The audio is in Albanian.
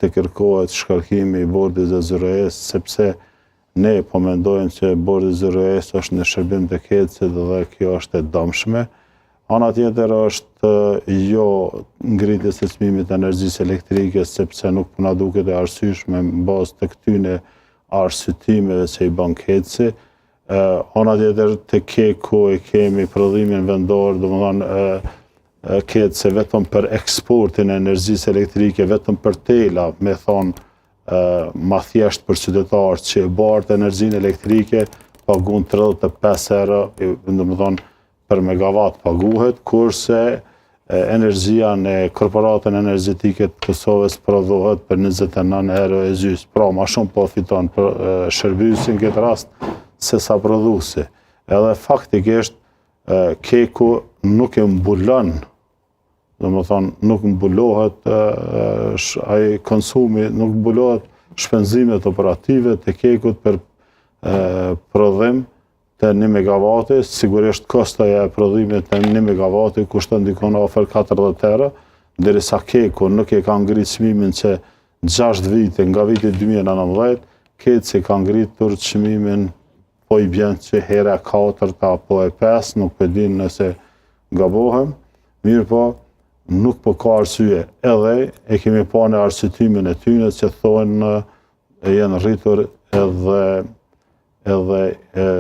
të kërkohet shkarkimi i bordit ZZRS, sepse ne po mendojmë që bordi ZZRS është në shërbim të KEC-it dhe kjo është e dëmshme. Ana tjetër është jo ngritjes së çmimit të energjisë elektrike, sepse nuk po na duket e arsyeshme në bazë të këtyre arsyetimeve që i bën KEC-i. Ana tjetër te KEK-u e kemi prodhimin vendor, domethënë KEC vetëm për eksportin e energjisë elektrike, vetëm për tela, me thonë ma thjesht për qytetarët që e bartë energjinë elektrike, pagun 35 euro, domethënë për megawatt paguhet, kurse energjia në korporatën energjetike të Kosovës prodhohet për 29 euro e gjys. Pra, ma shumë po fiton për shërbyesi në këtë rast se sa prodhuesi. Edhe faktikisht KEK-u nuk e mbulon, domethënë nuk mbulohet ai konsumi, nuk mbulohet shpenzimet operative të KEK-ut për prodhim të 1 megawati, sigurisht kostoja e prodhimit të 1 megawati kushton dikon afër 40 euro, derisa KEK-u nuk e ka ngritë çmimin që 6 vite, nga viti 2019, KEC ka ngritur çmimin, po i bjen që hera 4 apo e 5, nuk e din nëse gabohem, mirë po, nuk po ka arsye. Edhe e kemi pa në arsyetimin e tyre që thonë janë rritur edhe